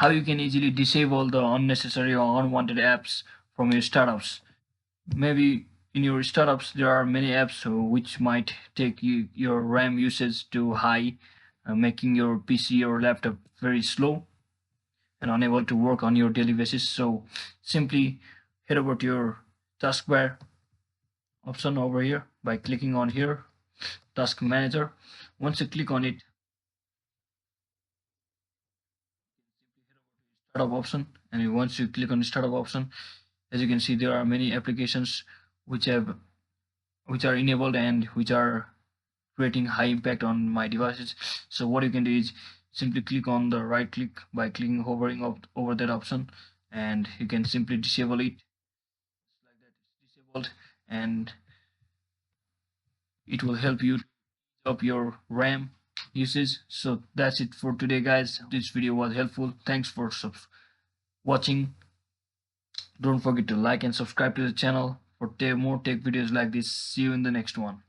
how you can easily disable the unnecessary or unwanted apps from your startups. Maybe in your startups there are many apps which might take your RAM usage to high, making your PC or laptop very slow and unable to work on your daily basis. So simply head over to your taskbar option over here by clicking on here, task manager. Once you click on it, startup option, and once you click on the startup option, as you can see there are many applications which have which are enabled and which are creating high impact on my devices. So what you can do is simply click on the right click by clicking hovering over that option, and you can simply disable it like that. It's disabled, and it will help you up your RAM usage. So that's it for today, guys. This video was helpful. Thanks for watching. Don't forget to like and subscribe to the channel for more tech videos like this. See you in the next one.